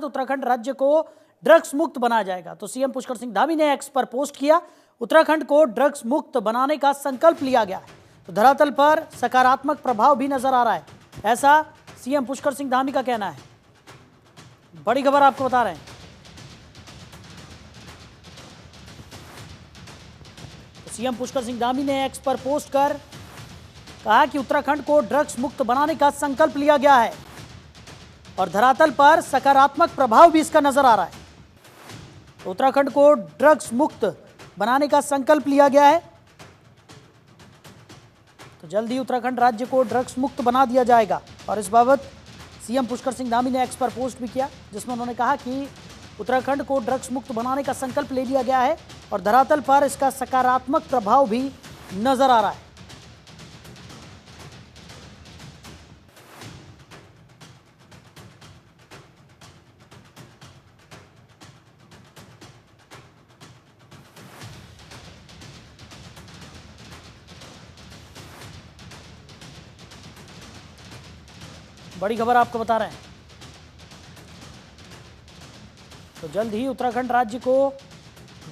उत्तराखंड राज्य को ड्रग्स मुक्त बनाया जाएगा। तो सीएम पुष्कर सिंह धामी ने एक्स पर पोस्ट किया, उत्तराखंड को ड्रग्स मुक्त बनाने का संकल्प लिया गया है। तो धरातल पर सकारात्मक प्रभाव भी नजर आ रहा है, ऐसा सीएम पुष्कर सिंह धामी का कहना है। बड़ी खबर आपको बता रहे हैं। तो सीएम पुष्कर सिंह धामी ने एक्स पर पोस्ट कर कहा कि उत्तराखंड को ड्रग्स मुक्त बनाने का संकल्प लिया गया है और धरातल पर सकारात्मक प्रभाव भी इसका नजर आ रहा है। तो उत्तराखंड को ड्रग्स मुक्त बनाने का संकल्प लिया गया है, तो जल्द ही उत्तराखंड राज्य को ड्रग्स मुक्त बना दिया जाएगा। और इस बाबत सीएम पुष्कर सिंह धामी ने एक्स पर पोस्ट भी किया, जिसमें उन्होंने कहा कि उत्तराखंड को ड्रग्स मुक्त बनाने का संकल्प ले लिया गया है और धरातल पर इसका सकारात्मक प्रभाव भी नजर आ रहा है। बड़ी खबर आपको बता रहे हैं। तो जल्द ही उत्तराखंड राज्य को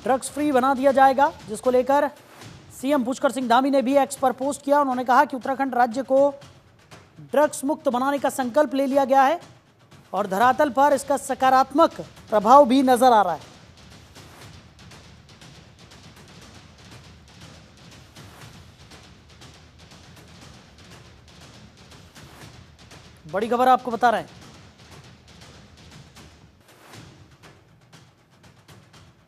ड्रग्स फ्री बना दिया जाएगा, जिसको लेकर सीएम पुष्कर सिंह धामी ने भी एक्स पर पोस्ट किया। उन्होंने कहा कि उत्तराखंड राज्य को ड्रग्स मुक्त बनाने का संकल्प ले लिया गया है और धरातल पर इसका सकारात्मक प्रभाव भी नजर आ रहा है। बड़ी खबर आपको बता रहे हैं।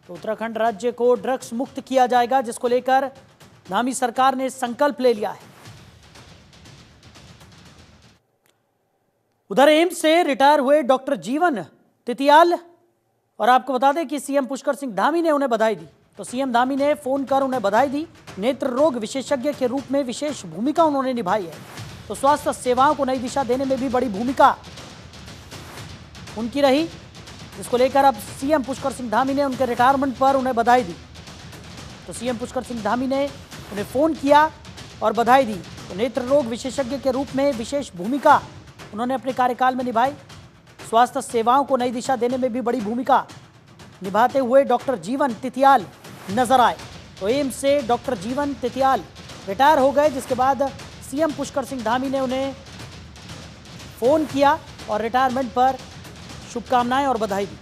तो उत्तराखंड राज्य को ड्रग्स मुक्त किया जाएगा, जिसको लेकर धामी सरकार ने संकल्प ले लिया है। उधर एम्स से रिटायर हुए डॉक्टर जीवन तितियाल, और आपको बता दें कि सीएम पुष्कर सिंह धामी ने उन्हें बधाई दी। तो सीएम धामी ने फोन कर उन्हें बधाई दी। नेत्र रोग विशेषज्ञ के रूप में विशेष भूमिका उन्होंने निभाई है, तो स्वास्थ्य सेवाओं को नई दिशा देने में भी बड़ी भूमिका उनकी रही, जिसको लेकर अब सीएम पुष्कर सिंह धामी ने उनके रिटायरमेंट पर उन्हें बधाई दी। तो सीएम पुष्कर सिंह धामी ने उन्हें फ़ोन किया और बधाई दी। तो नेत्र रोग विशेषज्ञ के रूप में विशेष भूमिका उन्होंने अपने कार्यकाल में निभाई, स्वास्थ्य सेवाओं को नई दिशा देने में भी बड़ी भूमिका निभाते हुए डॉक्टर जीवन तितियाल नजर आए। तो एम्स से डॉक्टर जीवन तितियाल रिटायर हो गए, जिसके बाद सीएम पुष्कर सिंह धामी ने उन्हें फ़ोन किया और रिटायरमेंट पर शुभकामनाएं और बधाई दी।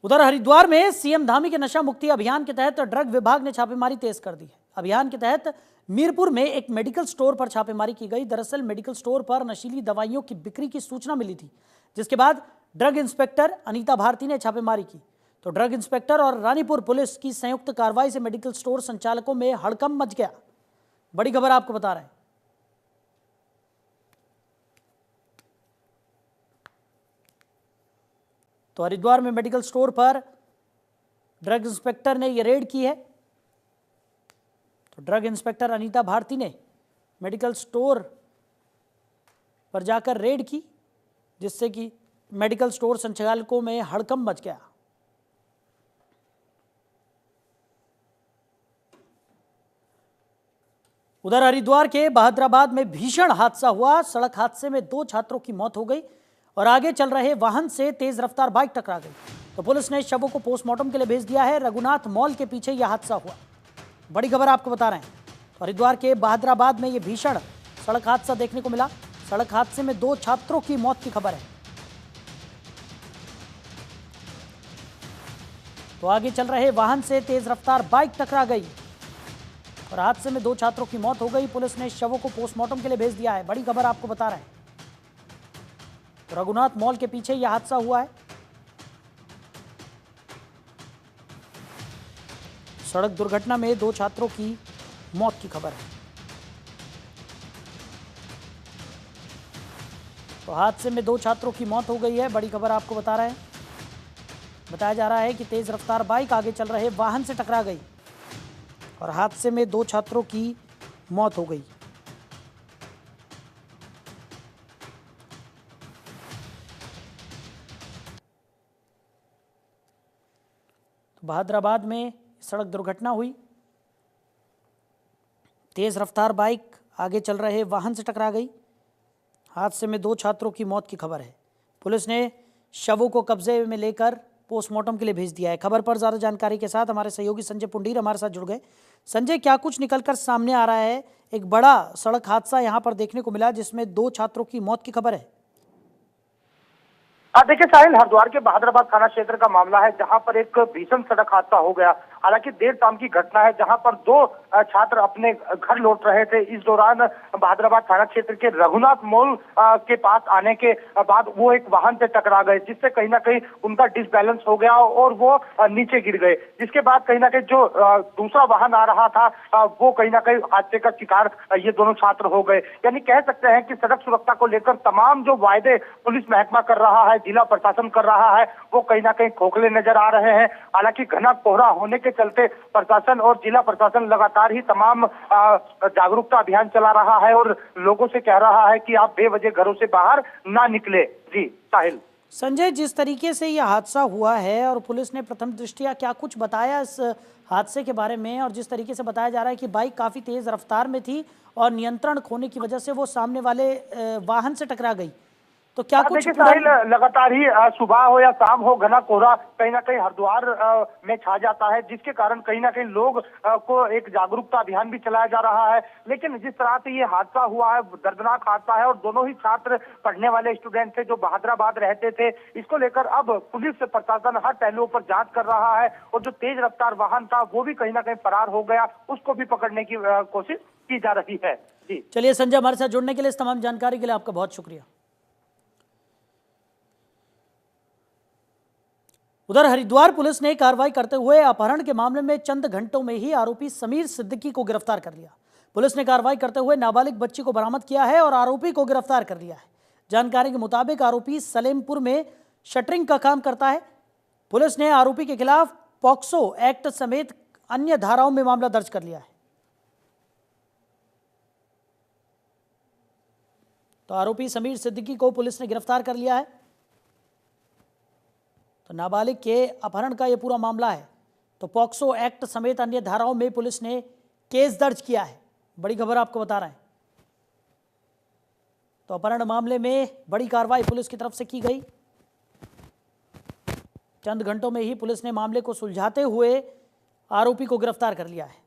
उधर हरिद्वार में सीएम धामी के नशा मुक्ति अभियान के तहत ड्रग विभाग ने छापेमारी तेज कर दी है। अभियान के तहत मीरपुर में एक मेडिकल स्टोर पर छापेमारी की गई। दरअसल मेडिकल स्टोर पर नशीली दवाइयों की बिक्री की सूचना मिली थी, जिसके बाद ड्रग इंस्पेक्टर अनीता भारती ने छापेमारी की। तो ड्रग इंस्पेक्टर और रानीपुर पुलिस की संयुक्त कार्रवाई से मेडिकल स्टोर संचालकों में हड़कंप मच गया। बड़ी खबर आपको बता रहे हैं। तो हरिद्वार में मेडिकल स्टोर पर ड्रग इंस्पेक्टर ने यह रेड की है। तो ड्रग इंस्पेक्टर अनीता भारती ने मेडिकल स्टोर पर जाकर रेड की, जिससे कि मेडिकल स्टोर संचालकों में हड़कंप मच गया। उधर हरिद्वार के बहादुराबाद में भीषण हादसा हुआ। सड़क हादसे में 2 छात्रों की मौत हो गई और आगे चल रहे वाहन से तेज रफ्तार बाइक टकरा गई। तो पुलिस ने शवों को पोस्टमार्टम के लिए भेज दिया है। रघुनाथ मॉल के पीछे यह हादसा हुआ। बड़ी खबर आपको बता रहे हैं। तो हरिद्वार के बहादुराबाद में यह भीषण सड़क हादसा देखने को मिला। सड़क हादसे में 2 छात्रों की मौत की खबर है। तो आगे चल रहे वाहन से तेज रफ्तार बाइक टकरा गई और हादसे में 2 छात्रों की मौत हो गई। पुलिस ने शवों को पोस्टमार्टम के लिए भेज दिया है। बड़ी खबर आपको बता रहे हैं। तो रघुनाथ मॉल के पीछे यह हादसा हुआ है। सड़क दुर्घटना में 2 छात्रों की मौत की खबर है। तो हादसे में 2 छात्रों की मौत हो गई है। बड़ी खबर आपको बता रहे हैं। बताया जा रहा है कि तेज रफ्तार बाइक आगे चल रहे वाहन से टकरा गई और हादसे में 2 छात्रों की मौत हो गई। तो बहादुराबाद में सड़क दुर्घटना हुई, तेज रफ्तार बाइक आगे चल रहे वाहन से टकरा गई। हादसे में 2 छात्रों की मौत की खबर है। पुलिस ने शवों को कब्जे में लेकर पोस्टमार्टम के लिए भेज दिया है। खबर पर ज्यादा जानकारी के साथ हमारे सहयोगी संजय पुंडीर हमारे साथ जुड़ गए। संजय, क्या कुछ निकलकर सामने आ रहा है? एक बड़ा सड़क हादसा यहां पर देखने को मिला जिसमें 2 छात्रों की मौत की खबर है। देखिए साहिल, हरिद्वार के बहादुराबाद थाना क्षेत्र का मामला है, जहां पर एक भीषण सड़क हादसा हो गया। हालांकि देर शाम की घटना है, जहां पर 2 छात्र अपने घर लौट रहे थे। इस दौरान बहादुराबाद थाना क्षेत्र के रघुनाथ मॉल के पास आने के बाद वो एक वाहन से टकरा गए, जिससे कहीं ना कहीं उनका डिसबैलेंस हो गया और वो नीचे गिर गए। जिसके बाद कहीं ना कहीं जो दूसरा वाहन आ रहा था वो कहीं ना कहीं हादसे का शिकार ये दोनों छात्र हो गए। यानी कह सकते हैं कि सड़क सुरक्षा को लेकर तमाम जो वायदे पुलिस महकमा कर रहा है, जिला प्रशासन कर रहा है, वो कहीं ना कहीं खोखले नजर आ रहे हैं। हालांकि घना कोहरा होने के चलते प्रशासन और जिला प्रशासन लगातार ही तमाम जागरूकता अभियान चला रहा है और लोगों से कह रहा है कि आप बेवजह घरों से बाहर ना निकले। जी साहिल। संजय, जिस तरीके से यह हादसा हुआ है और पुलिस ने प्रथम दृष्टया क्या कुछ बताया इस हादसे के बारे में, और जिस तरीके से बताया जा रहा है कि बाइक काफ़ी तेज़ रफ्तार में थी और नियंत्रण खोने की वजह से वो सामने वाले वाहन से टकरा गई, तो क्या कुछ साहिल, लगातार ही सुबह हो या शाम हो घना कोहरा कहीं ना कहीं हरिद्वार में छा जाता है, जिसके कारण कहीं ना कहीं लोग को एक जागरूकता अभियान भी चलाया जा रहा है। लेकिन जिस तरह से ये हादसा हुआ है, दर्दनाक हादसा है, और दोनों ही छात्र पढ़ने वाले स्टूडेंट थे जो बहादुराबाद रहते थे। इसको लेकर अब पुलिस प्रशासन हर पहलुओं पर जांच कर रहा है और जो तेज रफ्तार वाहन था वो भी कहीं ना कहीं फरार हो गया, उसको भी पकड़ने की कोशिश की जा रही है। जी चलिए संजय, हमारे साथ जुड़ने के लिए, इस तमाम जानकारी के लिए आपका बहुत शुक्रिया। उधर हरिद्वार पुलिस ने कार्रवाई करते हुए अपहरण के मामले में चंद घंटों में ही आरोपी समीर सिद्दीकी को गिरफ्तार कर लिया। पुलिस ने कार्रवाई करते हुए नाबालिग बच्ची को बरामद किया है और आरोपी को गिरफ्तार कर लिया है। जानकारी के मुताबिक आरोपी सलेमपुर में शटरिंग का काम करता है। पुलिस ने आरोपी के खिलाफ पॉक्सो एक्ट समेत अन्य धाराओं में मामला दर्ज कर लिया है। तो आरोपी समीर सिद्दीकी को पुलिस ने गिरफ्तार कर लिया है। तो नाबालिग के अपहरण का यह पूरा मामला है, तो पॉक्सो एक्ट समेत अन्य धाराओं में पुलिस ने केस दर्ज किया है। बड़ी खबर आपको बता रहे हैं। तो अपहरण मामले में बड़ी कार्रवाई पुलिस की तरफ से की गई। चंद घंटों में ही पुलिस ने मामले को सुलझाते हुए आरोपी को गिरफ्तार कर लिया है।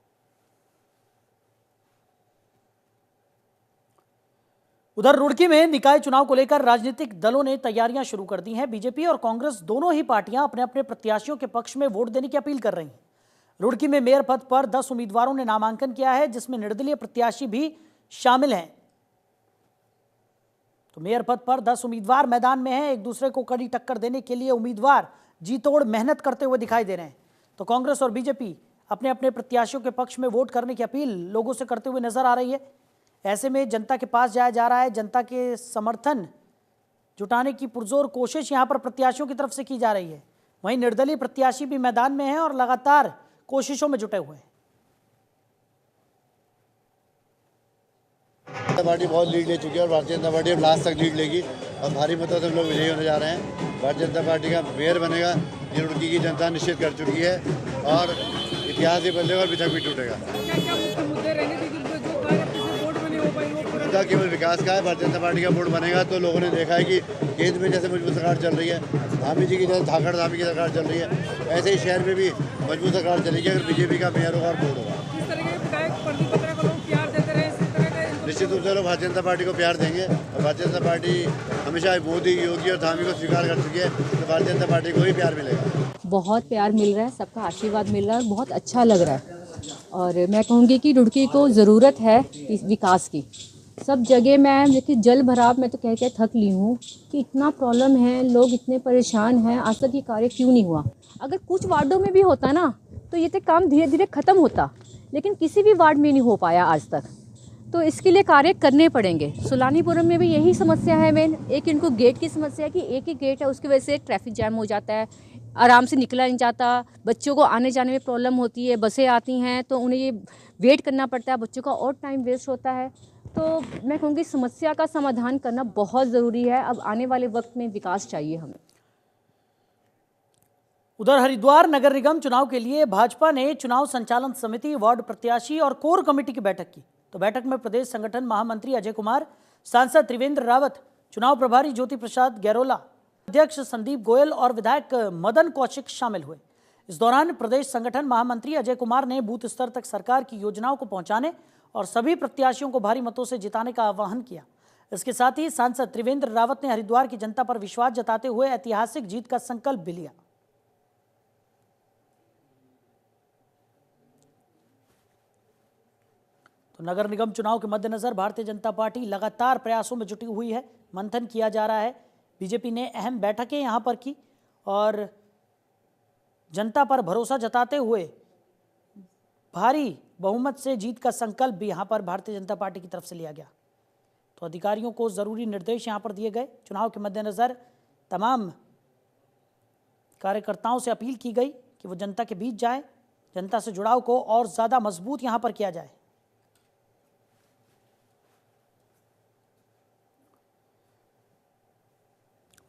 उधर रुड़की में निकाय चुनाव को लेकर राजनीतिक दलों ने तैयारियां शुरू कर दी हैं। बीजेपी और कांग्रेस दोनों ही पार्टियां अपने अपने प्रत्याशियों के पक्ष में वोट देने की अपील कर रही हैं। रुड़की में मेयर पद पर 10 उम्मीदवारों ने नामांकन किया है, जिसमें निर्दलीय प्रत्याशी भी शामिल हैं। तो मेयर पद पर 10 उम्मीदवार मैदान में हैं। एक दूसरे को कड़ी टक्कर देने के लिए उम्मीदवार जी तोड़ मेहनत करते हुए दिखाई दे रहे हैं। तो कांग्रेस और बीजेपी अपने अपने प्रत्याशियों के पक्ष में वोट करने की अपील लोगों से करते हुए नजर आ रही है। ऐसे में जनता के पास जाया जा रहा है। जनता के समर्थन जुटाने की पुरजोर कोशिश यहां पर प्रत्याशियों की तरफ से की जा रही है। वहीं निर्दलीय प्रत्याशी भी मैदान में हैं और लगातार कोशिशों में जुटे हुए हैं। जनता पार्टी बहुत लीड ले चुकी है और भारतीय जनता पार्टी अब लास्ट तक लीड लेगी और भारी मतों से हम लोग विजयी होने जा रहे हैं। भारतीय जनता पार्टी का मेयर बनेगा, ये रुड़की की जनता निश्चित कर चुकी है और इतिहास ही बदलेगा और बिछक भी टूटेगा। मुद्दा केवल विकास का है। भारतीय जनता पार्टी का बोर्ड बनेगा तो लोगों ने देखा है कि केंद्र में जैसे मजबूत सरकार चल रही है, धामी जी की जैसे धाकड़ धामी की सरकार चल रही है, ऐसे ही शहर में भी मजबूत सरकार चलेगी अगर बीजेपी का मेयर होगा और बोर्ड होगा। निश्चित रूप से लोग भारतीय जनता पार्टी को प्यार देंगे और भारतीय जनता पार्टी हमेशा मोदी, योगी और धामी को स्वीकार कर चुकी है, तो भारतीय जनता पार्टी को ही प्यार मिलेगा। बहुत प्यार मिल रहा है, सबका आशीर्वाद मिल रहा है, बहुत अच्छा लग रहा है। और मैं कहूँगी कि रुड़की को ज़रूरत है विकास की। सब जगह मैं देखिए जल भराव में तो कह के थक ली हूँ कि इतना प्रॉब्लम है, लोग इतने परेशान हैं, आज तक ये कार्य क्यों नहीं हुआ। अगर कुछ वार्डों में भी होता ना तो ये तो काम धीरे धीरे ख़त्म होता, लेकिन किसी भी वार्ड में नहीं हो पाया आज तक। तो इसके लिए कार्य करने पड़ेंगे। सुलानीपुरम में भी यही समस्या है मेन। एक इनको गेट की समस्या है कि एक ही गेट है, उसकी वजह से ट्रैफिक जैम हो जाता है, आराम से निकला नहीं जाता, बच्चों को आने जाने में प्रॉब्लम होती है, बसें आती हैं तो उन्हें ये वेट करना पड़ता है, बच्चों का और टाइम वेस्ट होता है। तो मैं कहूँगी समस्या का समाधान करना बहुत ज़रूरी है। अब आने वाले वक्त में विकास चाहिए हमें। उधर हरिद्वार नगर निगम चुनाव के लिए भाजपा ने चुनाव संचालन समिति, वार्ड प्रत्याशी और कोर कमेटी की बैठक की। तो बैठक में प्रदेश संगठन महामंत्री अजय कुमार, सांसद त्रिवेंद्र रावत, चुनाव प्रभारी ज्योति प्रसाद गैरोला, अध्यक्ष संदीप गोयल और विधायक मदन कौशिक शामिल हुए। इस दौरान प्रदेश संगठन महामंत्री अजय कुमार ने बूथ स्तर तक सरकार की योजनाओं को पहुंचाने और सभी प्रत्याशियों को भारी मतों से जिताने का आह्वान किया। इसके साथ ही सांसद त्रिवेंद्र रावत ने हरिद्वार की जनता पर विश्वास जताते हुए ऐतिहासिक जीत का संकल्प भी लिया। तो नगर निगम चुनाव के मद्देनजर भारतीय जनता पार्टी लगातार प्रयासों में जुटी हुई है। मंथन किया जा रहा है। बीजेपी ने अहम बैठकें यहां पर की और जनता पर भरोसा जताते हुए भारी बहुमत से जीत का संकल्प भी यहां पर भारतीय जनता पार्टी की तरफ से लिया गया। तो अधिकारियों को जरूरी निर्देश यहां पर दिए गए। चुनाव के मद्देनजर तमाम कार्यकर्ताओं से अपील की गई कि वो जनता के बीच जाएं, जनता से जुड़ाव को और ज्यादा मजबूत यहां पर किया जाए।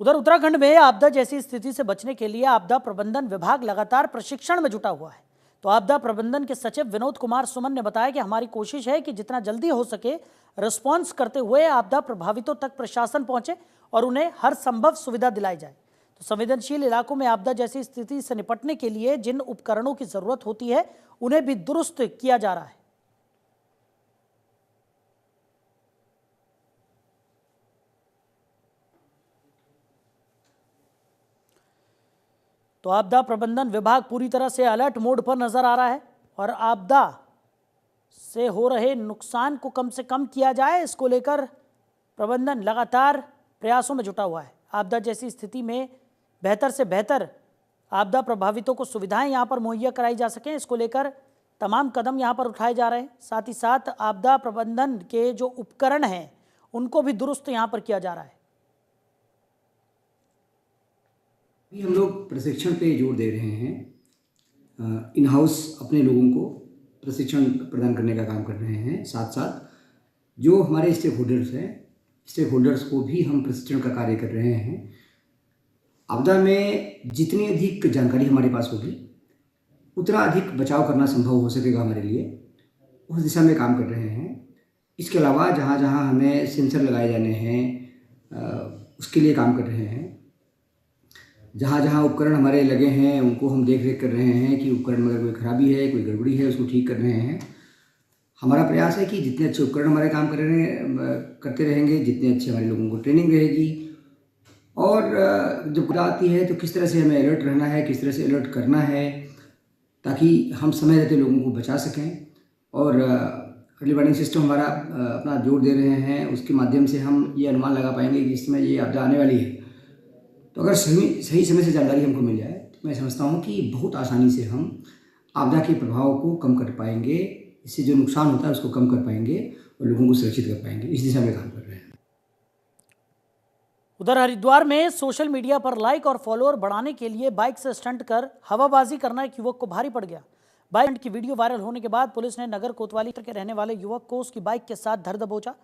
उधर उत्तराखंड में आपदा जैसी स्थिति से बचने के लिए आपदा प्रबंधन विभाग लगातार प्रशिक्षण में जुटा हुआ है। तो आपदा प्रबंधन के सचिव विनोद कुमार सुमन ने बताया कि हमारी कोशिश है कि जितना जल्दी हो सके रिस्पॉन्स करते हुए आपदा प्रभावितों तक प्रशासन पहुंचे और उन्हें हर संभव सुविधा दिलाई जाए। तो संवेदनशील इलाकों में आपदा जैसी स्थिति से निपटने के लिए जिन उपकरणों की जरूरत होती है उन्हें भी दुरुस्त किया जा रहा है। तो आपदा प्रबंधन विभाग पूरी तरह से अलर्ट मोड पर नजर आ रहा है और आपदा से हो रहे नुकसान को कम से कम किया जाए, इसको लेकर प्रबंधन लगातार प्रयासों में जुटा हुआ है। आपदा जैसी स्थिति में बेहतर से बेहतर आपदा प्रभावितों को सुविधाएं यहां पर मुहैया कराई जा सकें, इसको लेकर तमाम कदम यहां पर उठाए जा रहे हैं। साथ ही साथ आपदा प्रबंधन के जो उपकरण हैं उनको भी दुरुस्त यहां पर किया जा रहा है। हम लोग प्रशिक्षण पे जोर दे रहे हैं। इन हाउस अपने लोगों को प्रशिक्षण प्रदान करने का काम कर रहे हैं। साथ साथ जो हमारे स्टेक होल्डर्स को भी हम प्रशिक्षण का कार्य कर रहे हैं। आपदा में जितनी अधिक जानकारी हमारे पास होगी उतना अधिक बचाव करना संभव हो सकेगा हमारे लिए, उस दिशा में काम कर रहे हैं। इसके अलावा जहाँ जहाँ हमें सेंसर लगाए जाने हैं उसके लिए काम कर रहे हैं। जहाँ जहाँ उपकरण हमारे लगे हैं उनको हम देख रेख कर रहे हैं कि उपकरण में अगर कोई खराबी है, कोई गड़बड़ी है, उसको ठीक कर रहे हैं। हमारा प्रयास है कि जितने अच्छे उपकरण हमारे काम करते रहेंगे, जितने अच्छे हमारे लोगों को ट्रेनिंग रहेगी और जब आपदा आती है तो किस तरह से हमें अलर्ट रहना है, किस तरह से अलर्ट करना है ताकि हम समय रहते लोगों को बचा सकें। और अर्ली वार्निंग सिस्टम हमारा अपना जोर दे रहे हैं, उसके माध्यम से हम ये अनुमान लगा पाएंगे कि इस समय ये आपदा आने वाली है। तो अगर सही समय से जानकारी हमको मिल जाए तो मैं समझता हूँ कि बहुत आसानी से हम आपदा के प्रभाव को कम कर पाएंगे। इससे जो नुकसान होता है उसको कम कर पाएंगे और लोगों को सुरक्षित कर पाएंगे। इस दिशा में काम कर रहे हैं। उधर हरिद्वार में सोशल मीडिया पर लाइक और फॉलोअर बढ़ाने के लिए बाइक से स्टंट कर हवाबाजी करना एक युवक को भारी पड़ गया। बाइक की वीडियो वायरल होने के बाद पुलिस ने नगर कोतवाली के रहने वाले युवक को उसकी बाइक के साथ धर दबोचा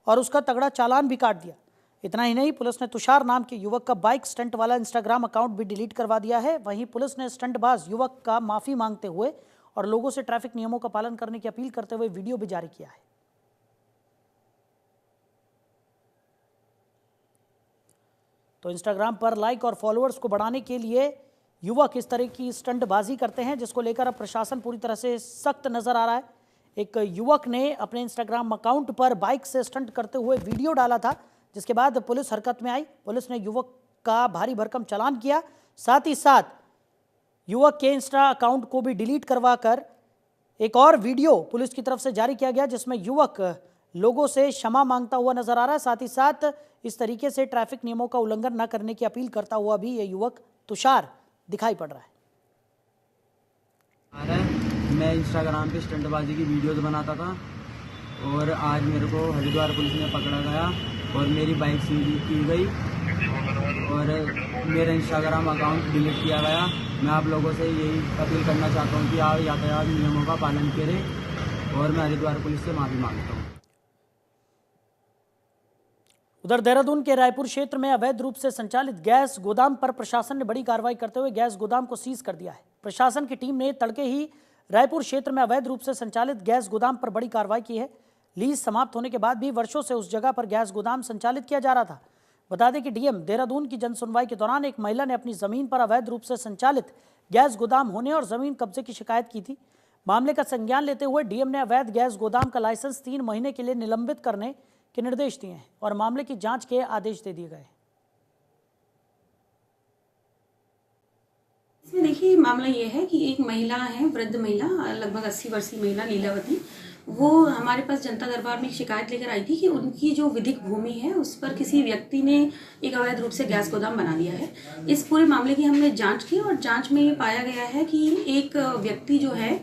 और उसका तगड़ा चालान भी काट दिया। इतना ही नहीं, पुलिस ने तुषार नाम के युवक का बाइक स्टंट वाला इंस्टाग्राम अकाउंट भी डिलीट करवा दिया है। वहीं पुलिस ने स्टंटबाज युवक का माफी मांगते हुए और लोगों से ट्रैफिक नियमों का पालन करने की अपील करते हुए वीडियो भी जारी किया है। तो इंस्टाग्राम पर लाइक और फॉलोअर्स को बढ़ाने के लिए युवक इस तरह की स्टंटबाजी करते हैं, जिसको लेकर अब प्रशासन पूरी तरह से सख्त नजर आ रहा है। एक युवक ने अपने इंस्टाग्राम अकाउंट पर बाइक से स्टंट करते हुए वीडियो डाला था, जिसके बाद पुलिस हरकत में आई। पुलिस ने युवक का भारी भरकम चालान किया, साथ ही साथ युवक के इंस्टा अकाउंट को भी डिलीट करवाकर एक और वीडियो पुलिस की तरफ से जारी किया गया, जिसमें युवक लोगों से क्षमा मांगता हुआ नजर आ रहा है। साथ ही साथ इस तरीके से ट्रैफिक नियमों का उल्लंघन न करने की अपील करता हुआ भी ये युवक तुषार दिखाई पड़ रहा है। मैं इंस्टाग्राम पे स्टंटबाजी की वीडियोस बनाता था और आज मेरे को हरिद्वार पुलिस ने पकड़ा गया और मेरी बाइक सीज की गई और मेरा इंस्टाग्राम अकाउंट डिलीट किया गया। मैं आप लोगों से यही अपील करना चाहता हूँ कि आप यातायात नियमों का पालन करें और मैं हरिद्वार पुलिस से माफ़ी मांगता हूँ। उधर देहरादून के रायपुर क्षेत्र में अवैध रूप से संचालित गैस गोदाम पर प्रशासन ने बड़ी कार्रवाई करते हुए गैस गोदाम को सीज कर दिया है। प्रशासन की टीम ने तड़के ही रायपुर क्षेत्र में अवैध रूप से संचालित गैस गोदाम पर बड़ी कार्रवाई की है। लीज समाप्त होने के बाद भी वर्षों से उस जगह पर गैस गोदाम संचालित किया जा रहा था। बता दें कि डीएम देहरादून की जनसुनवाई के दौरान एक महिला ने अपनी जमीन पर अवैध रूप से संचालित गैस गोदाम होने और जमीन कब्जे की शिकायत की थी। मामले का संज्ञान लेते हुए डीएम ने अवैध गैस गोदाम का लाइसेंस 3 महीने के लिए निलंबित करने के निर्देश दिए हैं और मामले की जांच के आदेश दे दिए गए। इसमें देखिए मामला ये है कि एक महिला है, वृद्ध महिला, लगभग 80 वर्षीय महिला लीलावती, वो हमारे पास जनता दरबार में एक शिकायत लेकर आई थी कि उनकी जो विधिक भूमि है उस पर किसी व्यक्ति ने एक अवैध रूप से गैस गोदाम बना दिया है। इस पूरे मामले की हमने जांच की और जांच में ये पाया गया है कि एक व्यक्ति जो है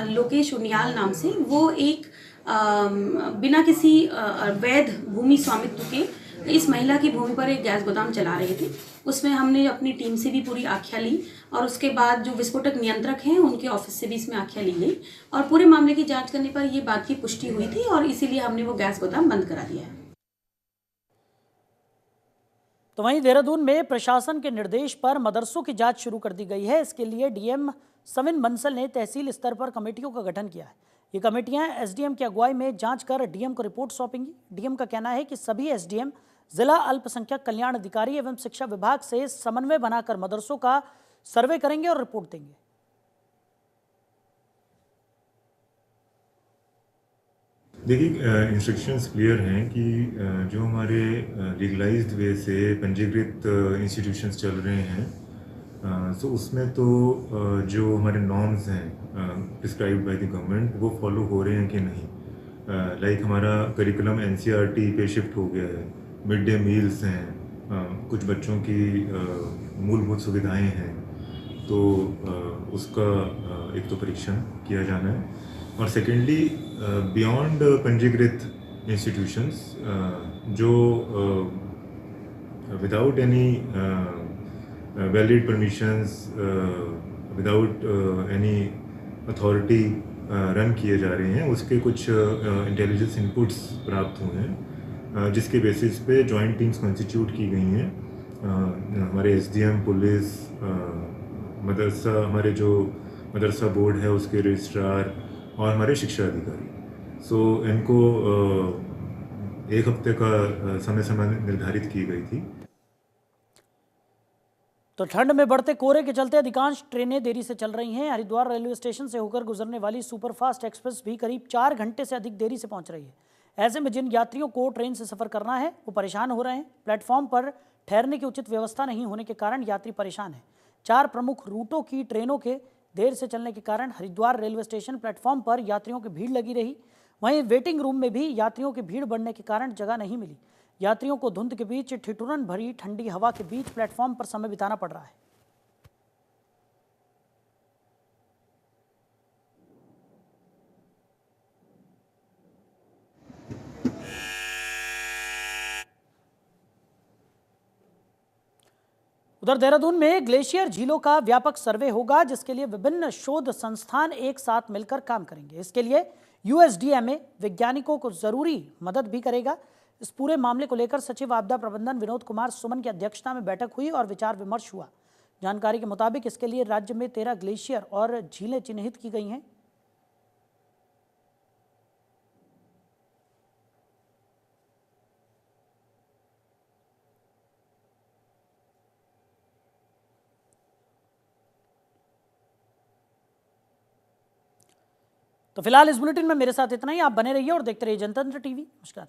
लोकेश उनियाल नाम से, वो एक बिना किसी अवैध भूमि स्वामित्व के इस महिला की भूमि पर एक गैस गोदाम चला रहे थे। उसमें हमने अपनी टीम से भी पूरी आख्या ली और उसके बाद जो विस्फोटक नियंत्रक हैं उनके ऑफिस से भी इसमें आख्या ली गई और पूरे मामले की जांच करने पर ये बात की पुष्टि हुई थी और इसीलिए हमने वो गैस गोदाम बंद करा दिया है। तो वहीं देहरादून में प्रशासन के निर्देश पर मदरसों की जांच शुरू कर दी गई है। इसके लिए डीएम सविन बंसल ने तहसील स्तर पर कमेटियों का गठन किया है। ये कमेटियां एसडीएम की अगुवाई में जांच कर डीएम को रिपोर्ट सौंपेंगी। डीएम का कहना है कि सभी एसडीएम, जिला अल्पसंख्यक कल्याण अधिकारी एवं शिक्षा विभाग से समन्वय बनाकर मदरसों का सर्वे करेंगे और रिपोर्ट देंगे। देखिए, इंस्ट्रक्शंस क्लियर हैं कि जो हमारे लीगलाइज्ड वे से पंजीकृत इंस्टीट्यूशंस चल रहे हैं, सो उसमें तो जो हमारे नॉर्म्स हैं प्रिस्क्राइब्ड बाय द गवर्नमेंट वो फॉलो हो रहे हैं कि नहीं। लाइक हमारा करिकुलम एनसीईआरटी पे शिफ्ट हो गया है, मिड डे मील्स हैं, कुछ बच्चों की मूलभूत सुविधाएं हैं, तो उसका एक तो परीक्षण किया जाना है। और सेकेंडली बियॉन्ड पंजीकृत इंस्टीट्यूशंस जो without any valid permissions, without any authority run किए जा रहे हैं, उसके कुछ इंटेलिजेंस इनपुट्स प्राप्त हुए हैं, जिसके बेसिस पे जॉइंट टीम्स कॉन्स्टिट्यूट की गई हैं। हमारे एसडीएम, पुलिस, मदरसा, हमारे जो मदरसा बोर्ड है उसके रजिस्ट्रार और हमारे शिक्षा अधिकारी। सो इनको एक हफ्ते का समय सीमा निर्धारित की गई थी। तो ठंड में बढ़ते कोहरे के चलते अधिकांश ट्रेनें देरी से चल रही हैं। हरिद्वार रेलवे स्टेशन से होकर गुजरने वाली सुपरफास्ट एक्सप्रेस भी करीब 4 घंटे से अधिक देरी से पहुंच रही है। ऐसे में जिन यात्रियों को ट्रेन से सफ़र करना है वो परेशान हो रहे हैं। प्लेटफॉर्म पर ठहरने की उचित व्यवस्था नहीं होने के कारण यात्री परेशान हैं। 4 प्रमुख रूटों की ट्रेनों के देर से चलने के कारण हरिद्वार रेलवे स्टेशन प्लेटफॉर्म पर यात्रियों की भीड़ लगी रही। वहीं वेटिंग रूम में भी यात्रियों की भीड़ बढ़ने के कारण जगह नहीं मिली। यात्रियों को धुंध के बीच ठिठुरन भरी ठंडी हवा के बीच प्लेटफॉर्म पर समय बिताना पड़ रहा है। उधर देहरादून में ग्लेशियर झीलों का व्यापक सर्वे होगा, जिसके लिए विभिन्न शोध संस्थान एक साथ मिलकर काम करेंगे। इसके लिए यूएसडीएमए वैज्ञानिकों को जरूरी मदद भी करेगा। इस पूरे मामले को लेकर सचिव आपदा प्रबंधन विनोद कुमार सुमन की अध्यक्षता में बैठक हुई और विचार विमर्श हुआ। जानकारी के मुताबिक इसके लिए राज्य में 13 ग्लेशियर और झीलें चिन्हित की गई हैं। तो फिलहाल इस बुलेटिन में मेरे साथ इतना ही। आप बने रहिए और देखते रहिए जनतंत्र टीवी। नमस्कार।